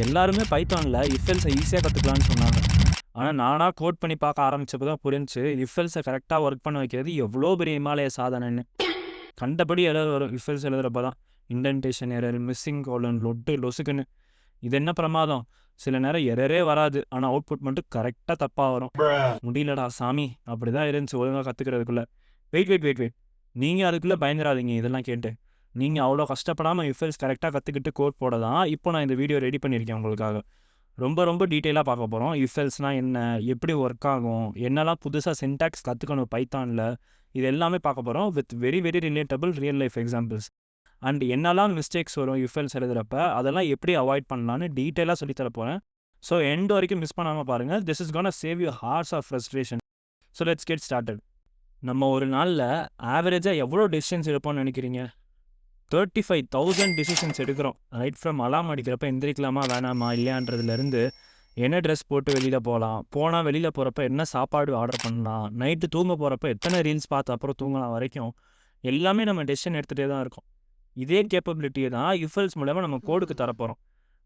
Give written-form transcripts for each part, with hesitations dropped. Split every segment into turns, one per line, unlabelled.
எல்லாருமே பைத்தான்ல இஃப்-எல்ஸை ஈஸியா கத்துக்கலாம்னு சொன்னாங்க. ஆனா நானா கோட் பண்ணி பார்க்க ஆரம்பிச்சப்ப தான் புரிஞ்சுச்சு, இஃப்-எல்ஸை கரெக்ட்டா ஒர்க் பண்ண வைக்கிறது எவ்வளோ பெரிய இமாலய சாதனைன்னு. கண்டபடி எரர் வரும் இஃப்-எல்ஸ் எழுதுறப்ப தான். இண்டென்டேஷன் எரர், மிஸ்ஸிங் கோலன், லொட்டு லொசுக்குன்னு. இது என்ன பிரமாதம்? சில நேரம் எரரே வராது. ஆனா அவுட்புட் மட்டும் கரெக்ட்டா தப்பா வரும். முடியலடா சாமி! அப்படிதான் இருந்துச்சு ஒழுங்கா கத்துக்கிறதுக்குள்ள. வெயிட். நீங்க அதுக்குள்ள பயந்துராதீங்க இதெல்லாம் கேட்டு. நீங்க அவ்வளோ கஷ்டப்படாம இஃப்-எல்ஸ் கரெக்ட்டா கத்துக்கிட்டு கோட் போட தான் இப்போ நான் இந்த வீடியோ ரெடி பண்ணியிருக்கேன் உங்களுக்காக. ரொம்ப டீட்டெயிலா பார்க்க போறோம். இஃப்-எல்ஸ்னா என்ன? எப்படி ஒர்க் ஆகும்? என்னலாம் புதுசா சின்டாக்ஸ் கத்துக்கணும் பைத்தான்ல? இது எல்லாமே பார்க்க போறோம் with very relatable real life examples. And என்னலாம் மிஸ்டேக்ஸ் வரும் இஃப்-எல்ஸ் எழுதுறப்ப, அதெல்லாம் எப்படி அவாய்ட் பண்ணலான்னு டீட்டெயிலா சொல்லித் தர போறேன். ஸோ எண்ட் வரைக்கும் மிஸ் பண்ணாம பாருங்க. This is gonna save you hours of frustration. So let's get started. நம்ம ஒரு நாள்ல ஆவரேஜா எவ்வளோ டெசிஷன்ஸ் எடுப்போம்னு நினைக்கிறீங்க? 35,000 டிசிஷன்ஸ் எடுக்கிறோம். ரைட் ஃப்ரம் அலார்ம் அடிக்கிறப்ப எந்திரிக்கலாமா வேணாமா இல்லையான்றதுலேருந்து, என்ன ட்ரெஸ் போட்டு வெளியில் போகலாம், போனால் வெளியில் போகிறப்ப என்ன சாப்பாடு ஆர்டர் பண்ணலாம், நைட்டு தூங்க போகிறப்ப எத்தனை ரீல்ஸ் பார்த்து அப்புறம் தூங்கலாம் வரைக்கும் எல்லாமே நம்ம டெசிஷன் எடுத்துகிட்டே தான் இருக்கோம். இதே கேப்பபிலிட்டியை தான் இஃப்-எல்ஸ் மூலமாக நம்ம கோடுக்கு தரப்போகிறோம்.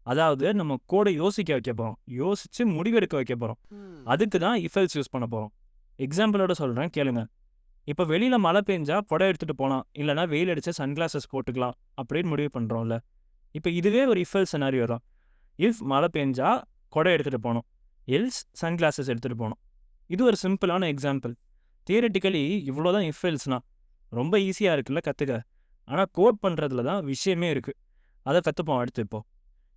அதாவது நம்ம கோடை யோசிக்க வைக்க போகிறோம், யோசித்து முடிவெடுக்க வைக்க போகிறோம். அதுக்கு தான் இஃப்-எல்ஸ் யூஸ் பண்ண போகிறோம். எக்ஸாம்பிளோட சொல்கிறேன் கேளுங்க. இப்போ வெளியில் மழை பெஞ்சா குடை எடுத்துகிட்டு போகலாம், இல்லைனா வெயில் அடித்தா சன்கிளாஸஸ் போட்டுக்கலாம் அப்படின்னு முடிவு பண்ணுறோம்ல. இப்போ இதுவே ஒரு இஃப்-எல்ஸ் சினாரியோ தான். இஃப் மழை பெஞ்சா குடை எடுத்துகிட்டு போகணும், எல்ஸ் சன்கிளாஸஸ் எடுத்துகிட்டு போகணும். இது ஒரு சிம்பிளான எக்ஸாம்பிள். தியரட்டிக்கலி இவ்வளோ தான் இஃப்-எல்ஸ்னால். ரொம்ப ஈஸியாக இருக்குல்ல கற்றுக்க. ஆனால் கோட் பண்ணுறதுல தான் விஷயமே இருக்குது. அதை கற்றுப்போம் அடுத்து.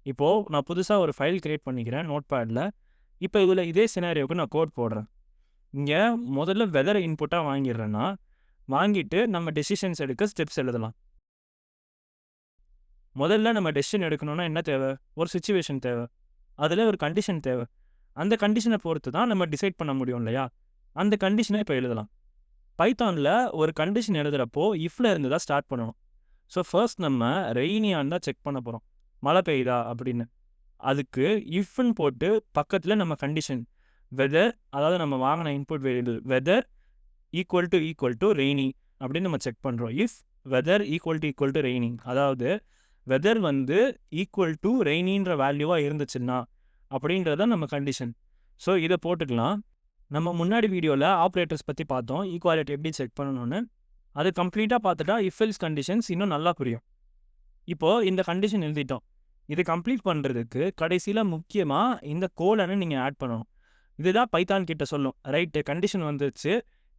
இப்போது நான் புதுசாக ஒரு ஃபைல் க்ரியேட் பண்ணிக்கிறேன் நோட்பேடில். இப்போ இதில் இதே சினாரியோவுக்கு நான் கோட் போடுறேன். இங்கே முதல்ல வெதரை இன்புட்டாக வாங்கிடுறேன்னா, வாங்கிட்டு நம்ம டெசிஷன்ஸ் எடுக்க ஸ்டெப்ஸ் எழுதலாம். முதல்ல நம்ம டெசிஷன் எடுக்கணும்னா என்ன தேவை? ஒரு சிச்சுவேஷன் தேவை, அதில் ஒரு கண்டிஷன் தேவை. அந்த கண்டிஷனை பொறுத்து தான் நம்ம டிசைட் பண்ண முடியும் இல்லையா? அந்த கண்டிஷனை இப்போ எழுதலாம். பைத்தானில் ஒரு கண்டிஷன் எழுதுகிறப்போ இஃப்ல இருந்து தான் ஸ்டார்ட் பண்ணணும். ஸோ ஃபர்ஸ்ட் நம்ம ரெய்னியான்னு தான் செக் பண்ண போகிறோம், மழை பெய்யுதா அப்படின்னு. அதுக்கு இஃப்னு போட்டு பக்கத்தில் நம்ம கண்டிஷன் வெதர், அதாவது நம்ம வாங்கின input variable weather equal to rainy அப்படின்னு நம்ம செக் பண்ணுறோம். If weather equal to rainy, அதாவது வெதர் வந்து ஈக்குவல் டு ரெய்னின்ற வேல்யூவாக இருந்துச்சுன்னா அப்படின்றத நம்ம கண்டிஷன். ஸோ இதை போட்டுக்கலாம். நம்ம முன்னாடி வீடியோவில் ஆப்ரேட்டர்ஸ் பற்றி பார்த்தோம், ஈக்குவாலிட்டி எப்படி செக் பண்ணணும்னு. அது கம்ப்ளீட்டாக பார்த்துட்டா இஃப்-எல்ஸ் கண்டிஷன்ஸ் இன்னும் நல்லா புரியும். இப்போது இந்த கண்டிஷன் எழுதிட்டோம். இது கம்ப்ளீட் பண்ணுறதுக்கு கடைசியில் முக்கியமாக இந்த கோலனை நீங்கள் ஆட் பண்ணணும். இதுதான் பைத்தான் கிட்ட சொல்லும், ரைட்டு கண்டிஷன் வந்துச்சு,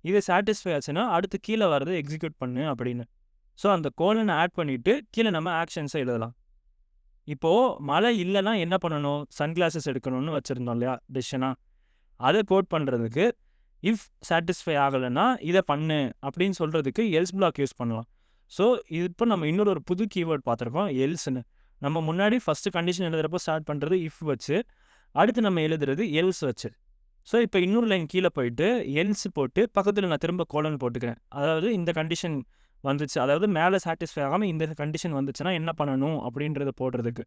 இது சாட்டிஸ்ஃபை ஆச்சுன்னா அடுத்து கீழே வர்றது எக்ஸிக்யூட் பண்ணு அப்படின்னு. ஸோ அந்த கோலனை ஆட் பண்ணிவிட்டு கீழே நம்ம ஆக்ஷன்ஸை எழுதலாம். இப்போது மழை இல்லைன்னா என்ன பண்ணணும்? சன்கிளாஸஸ் எடுக்கணும்னு வச்சுருந்தோம் இல்லையா டெசிஷனாக. அதை கோட் பண்ணுறதுக்கு இஃப் சாட்டிஸ்ஃபை ஆகலைன்னா இதை பண்ணு அப்படின்னு சொல்கிறதுக்கு எல்ஸ் பிளாக் யூஸ் பண்ணலாம். ஸோ இப்போ நம்ம இன்னொரு ஒரு புது கீவேர்ட் பார்த்துருக்கோம், எல்ஸ்ன்னு. நம்ம முன்னாடி ஃபஸ்ட்டு கண்டிஷன் எழுதுகிறப்போ ஸ்டார்ட் பண்ணுறது இஃப் வச்சு, அடுத்து நம்ம எழுதுறது எல்ஸ் வச்சு. ஸோ இப்போ இன்னொரு லைன் கீழே போயிட்டு எல்ஸ் போட்டு பக்கத்தில் நான் திரும்ப கோலன் போட்டுக்கிறேன். அதாவது இந்த கண்டிஷன் வந்துச்சு, அதாவது மேலே சாட்டிஸ்ஃபை ஆகாமல் இந்த கண்டிஷன் வந்துச்சுன்னா என்ன பண்ணணும் அப்படின்றத போடுறதுக்கு.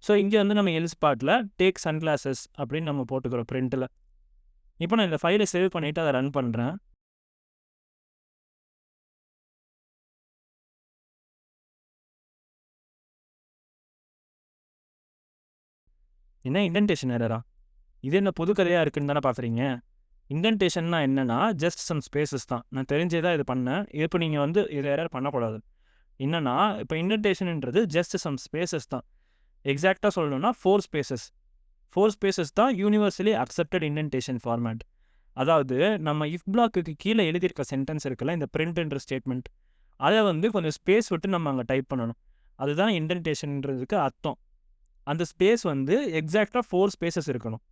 ஸோ இங்கே வந்து நம்ம எல்ஸ் பார்ட்டில் டேக் சன்கிளாஸஸ் அப்படின்னு நம்ம போட்டுக்கிறோம் பிரிண்ட்டில். இப்போ நான் இந்த ஃபைலை சேவ் பண்ணிவிட்டு அதை ரன் பண்ணுறேன். என்ன இண்டென்டேஷன் எரரா? இது என்ன புது கதையாக இருக்குன்னு தானே பார்க்குறீங்க? இண்டென்டேஷன்னா என்னென்னா ஜஸ்ட் சம் ஸ்பேசஸ் தான். நான் தெரிஞ்சே தான் இது பண்ணேன். இப்போ நீங்கள் வந்து இதை எரர் பண்ணக்கூடாது. என்னென்னா இப்போ இண்டென்டேஷன்ன்றது ஜஸ்ட் சம் ஸ்பேசஸ் தான். எக்ஸாக்டாக சொல்லணும்னா 4 ஸ்பேசஸ் தான் யூனிவர்சலி அக்செப்டட் இண்டென்டேஷன் ஃபார்மேட். அதாவது நம்ம இஃப் பிளாக்குக்கு கீழே எழுதியிருக்க சென்டென்ஸ் இருக்குல்ல, இந்த பிரிண்ட்ன்ற ஸ்டேட்மெண்ட், அதை வந்து கொஞ்சம் ஸ்பேஸ் விட்டு நம்ம அங்கே டைப் பண்ணணும். அதுதான் இண்டென்டேஷன்ன்றதுக்கு அர்த்தம். அந்த ஸ்பேஸ் வந்து எக்ஸாக்டாக 4 ஸ்பேசஸ் இருக்கணும்.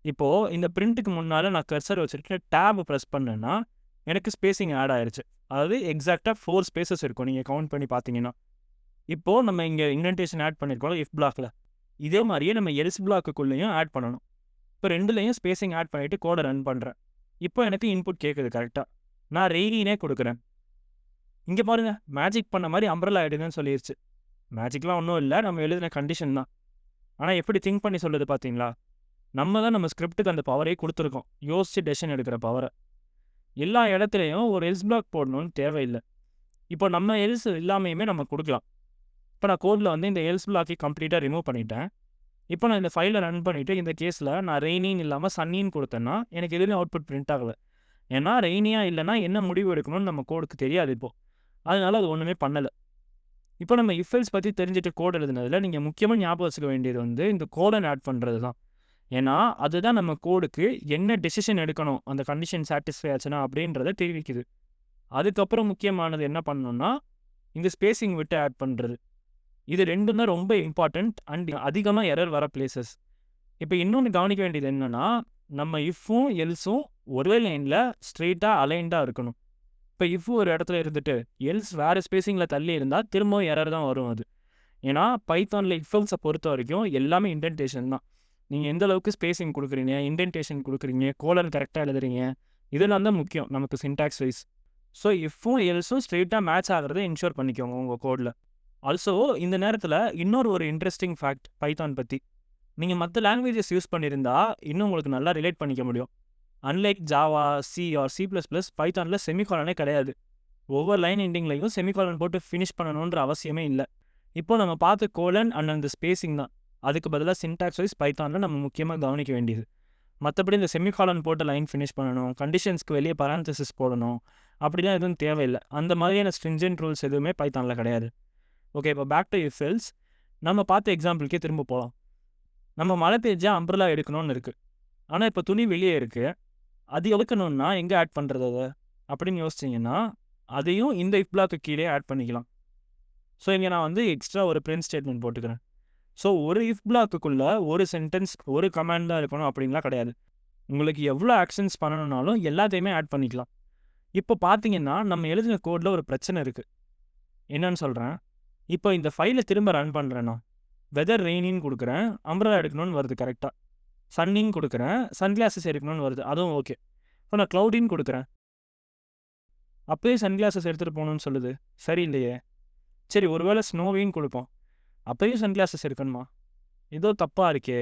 இப்போது இந்த பிரிண்ட்டுக்கு முன்னால் நான் கர்சர் வச்சுட்டு டேப் ப்ரெஸ் பண்ணேன்னா எனக்கு ஸ்பேஸிங் ஆட் ஆயிடுச்சு. அதாவது எக்ஸாக்டாக 4 ஸ்பேசஸ் இருக்கும் நீங்கள் கவுண்ட் பண்ணி பார்த்தீங்கன்னா. இப்போது நம்ம இங்கே இண்டென்டேஷன் ஆட் பண்ணியிருக்கோம் இஃப் பிளாக்கில், இதே மாதிரியே நம்ம எல்ஸ் பிளாக்குக்குள்ளேயும் ஆட் பண்ணணும். இப்போ ரெண்டுலேயும் ஸ்பேஸிங் ஆட் பண்ணிவிட்டு கோடை ரன் பண்ணுறேன். இப்போ எனக்கு இன்புட் கேட்குது கரெக்டாக. நான் ரெய்னினே கொடுக்குறேன். இங்கே பாருங்கள், மேஜிக் பண்ண மாதிரி அம்ப்ரெல்லா ஆகிடுதுன்னு சொல்லிடுச்சு. மேஜிக்லாம் ஒன்றும் இல்லை, நம்ம எழுதின கண்டிஷன் தான். ஆனால் எப்படி திங்க் பண்ணி சொல்லுது பார்த்தீங்களா? நம்ம தான் நம்ம ஸ்கிரிப்டுக்கு அந்த பவரே கொடுத்துருக்கோம், யோசிச்சு டெசிஷன் எடுக்கிற பவரை. எல்லா இடத்துலையும் ஒரு எல்ஸ் பிளாக் போடணும்னு தேவையில்லை. இப்போ நம்ம எல்ஸ் இல்லாமையுமே நம்ம கொடுக்கலாம். இப்போ நான் கோடில் வந்து இந்த எல்ஸ் பிளாக்கை கம்ப்ளீட்டாக ரிமூவ் பண்ணிட்டேன். இப்போ நான் இந்த ஃபைலை ரன் பண்ணிவிட்டு இந்த கேஸில் நான் ரெய்னின்னு இல்லாமல் சன்னின்னு கொடுத்தேன்னா எனக்கு எதுவுமே அவுட்புட் பிரிண்ட் ஆகலை. ஏன்னா ரெய்னியாக இல்லைன்னா என்ன முடிவு எடுக்கணும்னு நம்ம கோடுக்கு தெரியாது இப்போது. அதனால அது ஒன்றுமே பண்ணலை. இப்போ நம்ம இஃபெல்ஸ் பற்றி தெரிஞ்சுட்டு கோட் எழுதுனதில் நீங்கள் முக்கியமாக ஞாபகம் வச்சுக்க வேண்டியது வந்து இந்த கோலன் ஆட் பண்ணுறது தான். ஏன்னா அதுதான் நம்ம கோடுக்கு என்ன டெசிஷன் எடுக்கணும் அந்த கண்டிஷன் சாட்டிஸ்ஃபை ஆச்சுன்னா அப்படின்றத தெரிவிக்குது. அதுக்கப்புறம் முக்கியமானது என்ன பண்ணணும்னா இந்த ஸ்பேசிங் விட்டு ஆட் பண்ணுறது. இது ரெண்டும் தான் ரொம்ப இம்பார்ட்டண்ட் அண்ட் அதிகமாக எரர் வர பிளேசஸ். இப்போ இன்னொன்று கவனிக்க வேண்டியது என்னென்னா நம்ம இஃப்பும் எல்ஸும் ஒரே லைனில் ஸ்ட்ரெயிட்டாக அலைண்டாக இருக்கணும். இப்போ இஃப் ஒரு இடத்துல இருந்துட்டு எல்ஸ் வேறு ஸ்பேசிங்கில் தள்ளி இருந்தால் திரும்பவும் எரர் தான் வரும் அது. ஏன்னா பைத்தானில் இஃபெல்ஸை பொறுத்த வரைக்கும் எல்லாமே இன்டென்டேஷன் தான். நீங்கள் எந்த அளவுக்கு ஸ்பேசிங் கொடுக்குறீங்க, இன்டென்டேஷன் கொடுக்குறீங்க, கோலன் கரெக்டாக எழுதுறீங்க, இதெல்லாம் தான் முக்கியம் நமக்கு சின்டாக்ஸ் வைஸ். ஸோ இஃப்பும் எல்ஸும் ஸ்ட்ரெயிட்டாக மேட்ச் ஆகிறத இன்ஷூர் பண்ணிக்கோங்க உங்கள் கோடில். ஆல்சோ இந்த நேரத்தில் இன்னொரு இன்ட்ரெஸ்டிங் ஃபேக்ட் பைத்தான் பற்றி. நீங்கள் மற்ற லாங்குவேஜஸ் யூஸ் பண்ணியிருந்தா இன்னும் உங்களுக்கு நல்லா ரிலேட் பண்ணிக்க முடியும். Unlike Java, C or C++, பைத்தானில் செமிகாலனே கிடையாது. ஒவ்வொரு லைன் எண்டிங்லையும் செமிகாலன் போட்டு ஃபினிஷ் பண்ணணுன்ற அவசியமே இல்லை. இப்போ நம்ம பார்த்து கோலன் அண்ட் அந்த ஸ்பேசிங் தான். அதுக்கு பதிலாக சின்டாக்ஸ் வைஸ் பைத்தானில் நம்ம முக்கியமாக கவனிக்க வேண்டியது. மற்றபடி இந்த செமிகாலன் போட்டு லைன் ஃபினிஷ் பண்ணணும், கண்டிஷன்ஸ்க்கு வெளியே பராந்தசிஸ் போடணும், அப்படிலாம் எதுவும் தேவையில்லை. அந்த மாதிரியான ஸ்ட்ரிஞ்சன்ட் ரூல்ஸ் எதுவுமே பைத்தானில் கிடையாது. ஓகே, இப்போ பேக் டு இஃப் எல்ஸ். நம்ம பார்த்த எக்ஸாம்பிளுக்கே திரும்ப போகலாம். நம்ம மழை பெஞ்சா அம்ப்ரலா எடுக்கணும்னு இருக்குது. ஆனால் இப்போ துணி வெளியே இருக்குது. அது எடுக்கணும்னா எங்கே ஆட் பண்ணுறது அதை அப்படின்னு யோசிச்சிங்கன்னா அதையும் இந்த இஃப் பிளாக்கு கீழே ஆட் பண்ணிக்கலாம். ஸோ இங்கே நான் வந்து எக்ஸ்ட்ரா ஒரு பிரிண்ட் ஸ்டேட்மெண்ட் போட்டுக்கிறேன். ஸோ ஒரு இஃப் பிளாக்குக்குள்ளே ஒரு சென்டென்ஸ் ஒரு கமாண்ட் தான் இருக்கணும் அப்படின்லாம் கிடையாது. உங்களுக்கு எவ்வளோ ஆக்ஷன்ஸ் பண்ணணுன்னாலும் எல்லாத்தையுமே ஆட் பண்ணிக்கலாம். இப்போ பார்த்தீங்கன்னா நம்ம எழுதின கோடில் ஒரு பிரச்சனை இருக்குது. என்னன்னு சொல்கிறேன். இப்போ இந்த ஃபைலை திரும்ப ரன் பண்ணுறேன்னா வெதர் ரெய்னின்னு கொடுக்குறேன், அம்ப்ரலா எடுக்கணும்னு வருது கரெக்டாக. சன்னின்னு கொடுக்குறேன், சன்கிளாஸஸ் எடுக்கணும்னு வருது, அதுவும் ஓகே. இப்போ நான் க்ளவுடின்னு கொடுக்குறேன், அப்போயே சன்கிளாஸஸ் எடுத்துகிட்டு போகணுன்னு சொல்லுது. சரி இல்லையே. சரி, ஒருவேளை ஸ்னோவின்னு கொடுப்போம், அப்போயும் சன்கிளாஸஸ் எடுக்கணுமா? ஏதோ தப்பாக இருக்கே,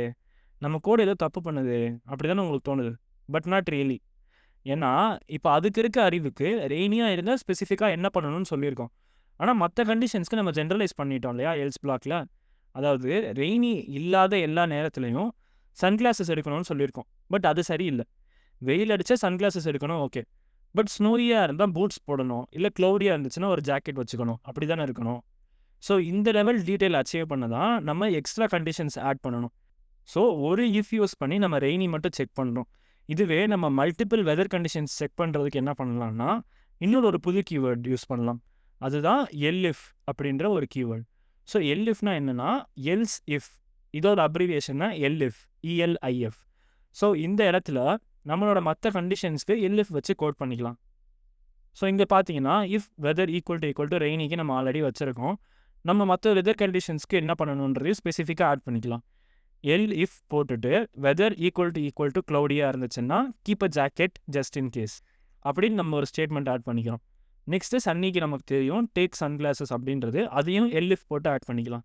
நம்ம கோடு ஏதோ தப்பு பண்ணுது அப்படி தானே உங்களுக்கு தோணுது. But not really. ஏன்னா இப்போ அதுக்கு இருக்க அறிவுக்கு ரெய்னியாக இருந்தால் ஸ்பெசிஃபிக்காக என்ன பண்ணணும்னு சொல்லியிருக்கோம். ஆனால் மற்ற கண்டிஷன்ஸ்க்கு நம்ம ஜென்ரலைஸ் பண்ணிட்டோம் இல்லையா எல்ஸ் பிளாக்ல. அதாவது ரெய்னி இல்லாத எல்லா நேரத்துலையும் சன்கிளாஸஸ் எடுக்கணும்னு சொல்லியிருக்கோம். பட் அது சரியில்லை. வெயில் அடித்தா சன்கிளாஸஸ் எடுக்கணும், ஓகே. பட் ஸ்னோரியாக இருந்தால் பூட்ஸ் போடணும், இல்லை க்ளவுடியாக இருந்துச்சுன்னா ஒரு ஜாக்கெட் வச்சுக்கணும், அப்படி தானே இருக்கணும். ஸோ இந்த லெவல் டீட்டெயில் அச்சீவ் பண்ண தான் நம்ம எக்ஸ்ட்ரா கண்டிஷன்ஸ் ஆட் பண்ணணும். ஸோ ஒரு இஃப் யூஸ் பண்ணி நம்ம ரெய்னி மட்டும் செக் பண்ணுறோம். இதுவே நம்ம மல்டிபிள் வெதர் கண்டிஷன்ஸ் செக் பண்ணுறதுக்கு என்ன பண்ணலாம்னா இன்னொரு புது கீவேர்ட் யூஸ் பண்ணலாம். அதுதான் எல்இஃப் அப்படின்ற ஒரு கீவேர்ட். ஸோ எல்இஃப்னா என்னென்னா எல்ஸ் இஃப், இதோட அப்ரிவியேஷன்னா எல்இஃப், ELIF. ஸோ இந்த இடத்துல நம்மளோட மற்ற கண்டிஷன்ஸ்க்கு எல்இஃப் வச்சு கோட் பண்ணிக்கலாம். ஸோ இங்கே பார்த்தீங்கன்னா இஃப் வெதர் ஈக்குவல் டு ரெய்னிக்கு நம்ம ஆல்ரெடி வச்சுருக்கோம். நம்ம மற்ற வெதர் கண்டிஷன்ஸ்க்கு என்ன பண்ணணுன்றது ஸ்பெசிஃபிக்காக ஆட் பண்ணிக்கலாம். எல்இஃப் போட்டுட்டு வெதர் ஈக்குவல் டு க்ளவுடியாக இருந்துச்சுன்னா keep a jacket just in case அப்படின்னு நம்ம ஒரு ஸ்டேட்மெண்ட் ஆட் பண்ணிக்கிறோம். நெக்ஸ்ட்டு சன்னிக்கு நமக்கு தெரியும் டேக் சன்கிளாஸஸ் அப்படின்றது, அதையும் எல்இஃப் போட்டு ஆட் பண்ணிக்கலாம்.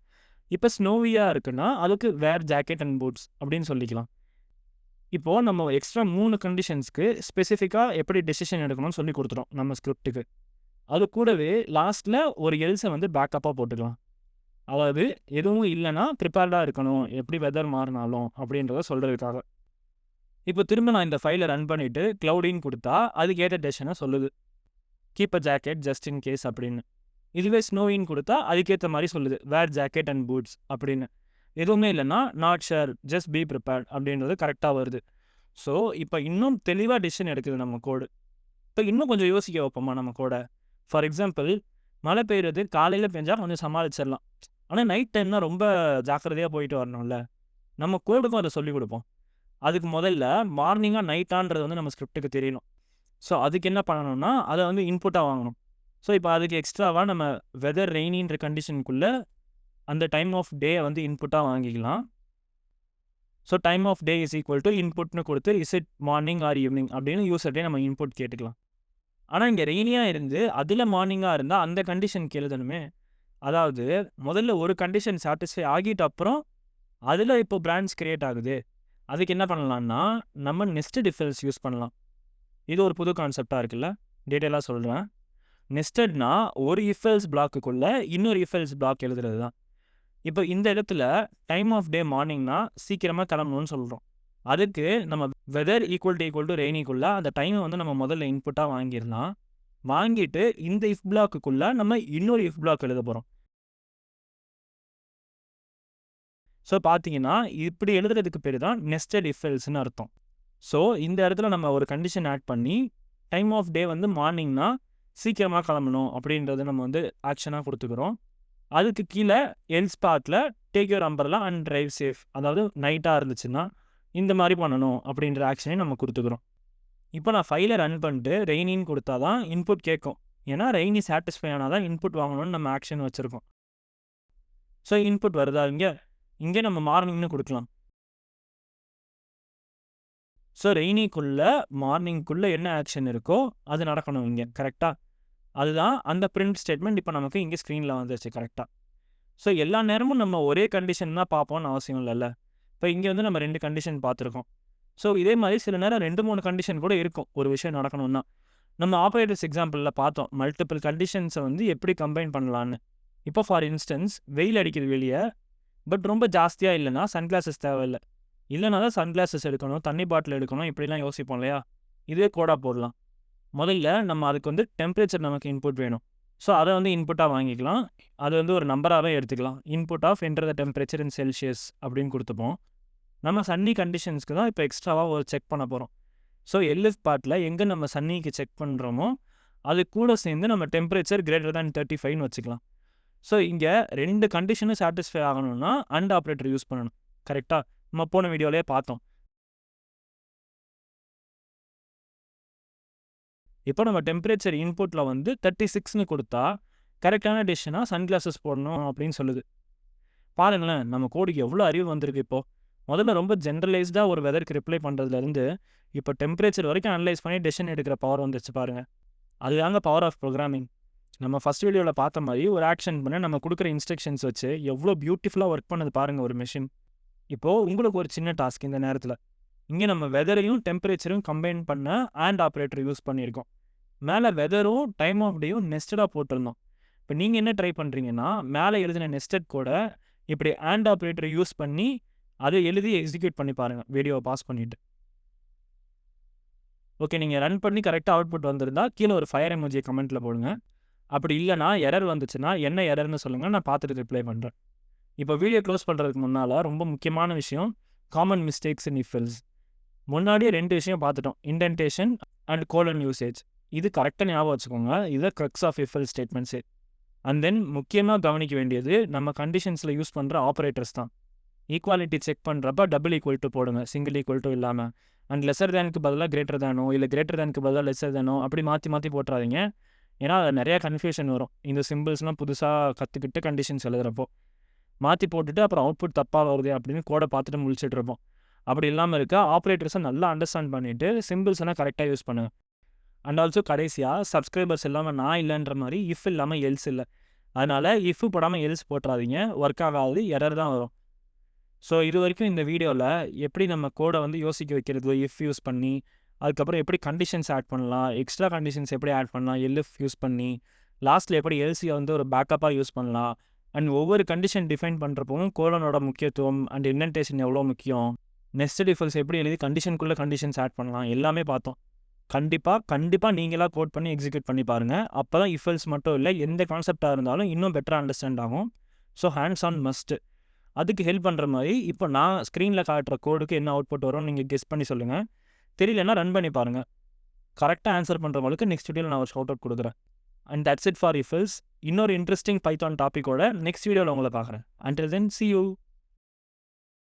இப்போ ஸ்னோவியாக இருக்குன்னா அதுக்கு வேர் ஜாக்கெட் அண்ட் பூட்ஸ் அப்படின்னு சொல்லிக்கலாம். இப்போது நம்ம எக்ஸ்ட்ரா 3 கண்டிஷன்ஸ்க்கு ஸ்பெசிஃபிக்காக எப்படி டெசிஷன் எடுக்கணும்னு சொல்லி கொடுத்துட்டோம் நம்ம ஸ்கிரிப்டுக்கு. அது கூடவே லாஸ்ட்டில் ஒரு எல்ஸை வந்து பேக்கப்பாக போட்டுக்கலாம். அதாவது எதுவும் இல்லைன்னா ப்ரிப்பேர்டாக இருக்கணும் எப்படி வெதர் மாறினாலும் அப்படின்றத சொல்கிறதுக்காக. இப்போ திரும்ப நான் இந்த ஃபைலை ரன் பண்ணிவிட்டு க்ளவுடின்னு கொடுத்தா அதுக்கேற்ற டெசிஷனை சொல்லுது, keep a jacket just in case அப்படின்னு. இதுவே ஸ்னோவின்னு கொடுத்தா அதுக்கேற்ற மாதிரி சொல்லுது, வேர் ஜாக்கெட் அண்ட் பூட்ஸ் அப்படின்னு. எதுவுமே இல்லைன்னா not sure just be prepared அப்படின்றது கரெக்டாக வருது. ஸோ இப்போ இன்னும் தெளிவாக டெசிஷன் எடுக்குது நம்ம கோடு. இப்போ இன்னும் கொஞ்சம் யோசிக்க வைப்போமா நம்ம கோடை. ஃபார் எக்ஸாம்பிள் மழை பெய்யுறது காலையில் பெஞ்சால் கொஞ்சம் சமாளிச்சிடலாம். ஆனால் நைட் டைம்னா ரொம்ப ஜாக்கிரதையாக போயிட்டு வரணும்ல. நம்ம கோடுக்கும் அதை சொல்லிக் கொடுப்போம். அதுக்கு முதல்ல மார்னிங்காக நைட்டான்றது வந்து நம்ம ஸ்கிரிப்டுக்கு தெரியணும். ஸோ அதுக்கு என்ன பண்ணணும்னா அதை வந்து இன்புட்டாக வாங்கணும். ஸோ இப்போ அதுக்கு எக்ஸ்ட்ராவாக நம்ம வெதர் ரெய்னின்ற கண்டிஷனுக்குள்ளே அந்த டைம் ஆஃப் டே வந்து இன்புட்டாக வாங்கிக்கலாம். So time of day is equal to இன்புட்னு கொடுத்து is it morning or evening அப்படின்னு யூசர்டே நம்ம இன்புட் கேட்டுக்கலாம். ஆனால் இங்கே ரெய்னியாக இருந்து அதில் மார்னிங்காக இருந்தால் அந்த கண்டிஷனுக்கு எழுதணுமே. அதாவது முதல்ல ஒரு கண்டிஷன் சாட்டிஸ்ஃபை ஆகிட்ட அப்புறம் அதில் இப்போ பிரான்ச் கிரியேட் ஆகுது. அதுக்கு என்ன பண்ணலான்னா நம்ம நெஸ்டட் இஃப் எல்ஸ் யூஸ் பண்ணலாம். இது ஒரு புது கான்செப்டாக இருக்குல்ல, டீட்டெயிலாக சொல்கிறேன். நெஸ்டட்னா ஒரு இஃப் எல்ஸ் பிளாக்குக்குள்ளே இன்னொரு இஃப் எல்ஸ் பிளாக் எழுதுறது தான். இப்போ இந்த இடத்துல டைம் ஆஃப் டே மார்னிங்னா சீக்கிரமாக கிளம்பணும்னு சொல்கிறோம். அதுக்கு நம்ம வெதர் ஈக்குவல் டு ரெய்னிக்குள்ள அந்த டைமை வந்து நம்ம முதல்ல இன்புட்டாக வாங்கிடலாம். வாங்கிட்டு இந்த இஃப் பிளாக்குக்குள்ள நம்ம இன்னொரு இஃப் பிளாக் எழுத போகிறோம். ஸோ பார்த்தீங்கன்னா இப்படி எழுதுறதுக்கு பேர் தான் நெஸ்டட் இஃப் எல்ஸ்னு அர்த்தம். ஸோ இந்த இடத்துல நம்ம ஒரு கண்டிஷன் ஆட் பண்ணி டைம் ஆஃப் டே வந்து மார்னிங்னா சீக்கிரமாக கிளம்பணும் அப்படின்றத நம்ம வந்து ஆக்ஷனாக கொடுத்துக்கிறோம். அதுக்கு கீழே எல்ஸ் பார்ட்டில் take your umbrella and drive safe, அதாவது நைட்டாக இருந்துச்சுன்னா இந்த மாதிரி பண்ணணும் அப்படின்ற ஆக்ஷனையும் நம்ம கொடுத்துக்கிறோம். இப்போ நான் ஃபைலை ரன் பண்ணிட்டு ரெய்னின்னு கொடுத்தா தான் இன்புட் கேட்கும். ஏன்னா ரெய்னி சாட்டிஸ்ஃபை ஆனால் தான் இன்புட் வாங்கணும்னு நம்ம ஆக்ஷன் வச்சுருக்கோம். ஸோ இன்புட் வருதா இங்கே நம்ம மார்னிங்னு கொடுக்கலாம். ஸோ மார்னிங்குள்ளே என்ன ஆக்ஷன் இருக்கோ அது நடக்கணும் இங்கே, கரெக்டாக? அதுதான் அந்த பிரிண்ட் ஸ்டேட்மெண்ட் இப்போ நமக்கு இங்கே ஸ்க்ரீனில் வந்துருச்சு, கரெக்டாக? ஸோ எல்லா நேரமும் நம்ம ஒரே கண்டிஷன் தான் பார்ப்போம்னு அவசியம் இல்லைல்ல. இப்போ இங்கே வந்து நம்ம 2 கண்டிஷன் பார்த்துருக்கோம். ஸோ இதே மாதிரி சில நேரம் 2-3 கண்டிஷன் கூட இருக்கும் ஒரு விஷயம் நடக்கணும்னா. நம்ம ஆப்ரேட்டர்ஸ் எக்ஸாம்பிளில் பார்த்தோம் மல்டிபிள் கண்டிஷன்ஸை வந்து எப்படி கம்பைன் பண்ணலான்னு. இப்போ ஃபார் இன்ஸ்டன்ஸ் வெயில் அடிக்குது வெளியே, பட் ரொம்ப ஜாஸ்தியாக இல்லைன்னா சன்கிளாஸஸ் தேவையில்லை. இல்லைனா தான் சன்கிளாஸஸ் எடுக்கணும், தண்ணி பாட்டில் எடுக்கணும், இப்படிலாம் யோசிப்போம் இல்லையா? இதே கோடாக போடலாம். முதல்ல நம்ம அதுக்கு வந்து டெம்பரேச்சர் நமக்கு இன்புட் வேணும். ஸோ அதை வந்து இன்புட்டாக வாங்கிக்கலாம். அது வந்து ஒரு நம்பராகவே எடுத்துக்கலாம். Input of enter the temperature in Celsius அப்படின்னு கொடுத்துப்போம். நம்ம சன்னி கண்டிஷன்ஸ்க்கு தான் இப்போ எக்ஸ்ட்ராவாக ஒரு செக் பண்ண போகிறோம். ஸோ எல்எஃப் பார்ட்டில் எங்கே நம்ம சன்னிக்கு செக் பண்ணுறோமோ அது கூட சேர்ந்து நம்ம டெம்பரேச்சர் கிரேட்டர் தேன் 35ன்னு வச்சுக்கலாம். ஸோ இங்கே 2 கண்டிஷனும் சாட்டிஸ்ஃபை ஆகணும்னா அண்ட் ஆப்ரேட்டர் யூஸ் பண்ணணும், கரெக்டாக? நம்ம போன வீடியோலேயே பார்த்தோம். இப்போ நம்ம டெம்பரேச்சர் இன்புட்டில் வந்து 36ன்னு கொடுத்தா கரெக்டான டிசிஷனாக சன்கிளாஸஸ் போடணும் அப்படின்னு சொல்லுது. பாருங்களேன், நம்ம கோடுக்கு எவ்வளோ அறிவு வந்திருக்கு. இப்போது முதல்ல ரொம்ப ஜென்ரலைஸ்டாக ஒரு வெதருக்கு ரிப்ளை பண்ணுறதுலேருந்து இப்போ டெம்பரேச்சர் வரைக்கும் அனலைஸ் பண்ணி டெசிஷன் எடுக்கிற பவர் வந்துச்சு பாருங்கள். அதுதாங்க பவர் ஆஃப் ப்ரோக்ராமிங். நம்ம ஃபஸ்ட் வீடியோவில் பார்த்த மாதிரி ஒரு ஆக்ஷன் பண்ண நம்ம கொடுக்குற இன்ஸ்ட்ரக்ஷன்ஸ் வச்சு எவ்வளோ பியூட்டிஃபுல்லாக ஒர்க் பண்ணது பாருங்கள் ஒரு மிஷின். இப்போது உங்களுக்கு ஒரு சின்ன டாஸ்க் இந்த நேரத்தில். இங்கே நம்ம வெதரையும் டெம்பரேச்சரும் கம்பைன் பண்ண அண்ட் ஆப்ரேட்டர் யூஸ் பண்ணியிருக்கோம். மேலே வெதரும் டைம் ஆஃப் டேயும் நெஸ்டடாக போட்டிருந்தோம். இப்போ நீங்கள் என்ன ட்ரை பண்ணுறீங்கன்னா மேலே எழுதின நெஸ்டட் கூட இப்படி அண்ட் ஆப்ரேட்டரை யூஸ் பண்ணி அதை எழுதி எக்ஸிக்யூட் பண்ணி பாருங்கள் வீடியோவை பாஸ் பண்ணிவிட்டு. ஓகே, நீங்கள் ரன் பண்ணி கரெக்டாக அவுட்புட் வந்திருந்தால் கீழே ஒரு ஃபயர் எமோஜியை கமெண்ட்டில் போடுங்க. அப்படி இல்லைனா எரர் வந்துச்சுன்னா என்ன எரர்னு சொல்லுங்கள், நான் பார்த்துட்டு ரிப்ளை பண்ணுறேன். இப்போ வீடியோ க்ளோஸ் பண்ணுறதுக்கு முன்னால் ரொம்ப முக்கியமான விஷயம், common mistakes in if else. முன்னாடியே 2 விஷயம் பார்த்துட்டோம், இன்டென்டேஷன் அண்ட் கோலன் யூசேஜ். இது கரெக்டாக ஞாபகம் வச்சுக்கோங்க. இது crux of if else statements. And then முக்கியமாக கவனிக்க வேண்டியது நம்ம கண்டிஷன்ஸில் யூஸ் பண்ணுற ஆப்ரேட்டர்ஸ் தான். ஈக்குவாலிட்டி செக் பண்ணுறப்ப டபுள் ஈக்குவல் டு போடுங்க, சிங்கிள் ஈக்குவல் டு இல்லாமல். அண்ட் லெஸர் தேனுக்கு பதிலாக கிரேட்டர் தேனோ இல்லை கிரேட்டர் தேனுக்கு பதிலாக லெஸர் தேனோ அப்படி மாற்றி போட்டுறாதீங்க. ஏன்னா அது நிறையா கன்ஃபியூஷன் வரும். இந்த சிம்பிள்ஸ்லாம் புதுசாக கற்றுக்கிட்டு கண்டிஷன்ஸ் எழுதுகிறப்போ மாற்றி போட்டுட்டு அப்புறம் அவுட்புட் தப்பாக வருது அப்படின்னு கோடை பார்த்துட்டு முழிச்சிட்டு இருப்போம். அப்படி இல்லாமல் இருக்க ஆப்ரேட்டர்ஸை நல்லா அண்டர்ஸ்டாண்ட் பண்ணிவிட்டு சிம்பிள்ஸ் எல்லாம் கரெக்டாக யூஸ் பண்ணுங்க. அண்ட் ஆல்சோ கடைசியாக சப்ஸ்கிரைபர்ஸ் இல்லாமல் நான் இல்லைன்ற மாதிரி இஃப் இல்லாமல் எல்ஸ் இல்லை. அதனால் இஃப் போடாமல் எல்ஸ் போட்டுறாதீங்க, ஒர்க் ஆகாது, எரர் தான் வரும். ஸோ இது வரைக்கும் இந்த வீடியோவில் எப்படி நம்ம கோடை வந்து யோசிக்க வைக்கிறது இஃப் யூஸ் பண்ணி, அதுக்கப்புறம் எப்படி கண்டிஷன்ஸ் ஆட் பண்ணலாம், எக்ஸ்ட்ரா கண்டிஷன்ஸ் எப்படி ஆட் பண்ணலாம் எல்எஃப் யூஸ் பண்ணி, லாஸ்ட்டில் எப்படி எல்சியை வந்து ஒரு பேக்கப்பாக யூஸ் பண்ணலாம், அண்ட் ஒவ்வொரு கண்டிஷன் டிஃபைன் பண்ணுறப்பவும் கோலனோட முக்கியத்துவம் அண்ட் இன்டென்டேஷன் எவ்வளோ முக்கியம், நெஸ்டட் இஃப் எல்ஸ் எப்படி எழுதி கண்டிஷனுக்குள்ளே கண்டிஷன்ஸ் ஆட் பண்ணலாம், எல்லாமே பார்த்தோம். கண்டிப்பாக நீங்களாக கோட் பண்ணி எக்ஸிக்யூட் பண்ணி பாருங்கள். அப்போ தான் இஃப் எல்ஸ் மட்டும் இல்லை, எந்த கான்செப்டாக இருந்தாலும் இன்னும் பெட்டராக அண்டர்ஸ்டாண்ட் ஆகும். So hands on must. அதுக்கு ஹெல்ப் பண்ணுற மாதிரி இப்போ நான் ஸ்க்ரீனில் காட்டுற கோடுக்கு என்ன அவுட்புட் வரும் நீங்கள் கெஸ் பண்ணி சொல்லுங்கள். தெரியலன்னா ரன் பண்ணி பாருங்கள். கரெக்டாக ஆன்சர் பண்ணுறவங்களுக்கு நெக்ஸ்ட் வீடியோவில் நான் ஒரு ஷவுட் அவுட் கொடுக்குறேன். And that's it for if else. இன்னொரு இன்ட்ரெஸ்டிங் பைத்தான் டாப்பிக்கோட நெக்ஸ்ட் வீடியோவில் உங்களை பார்க்குறேன். Until then see you.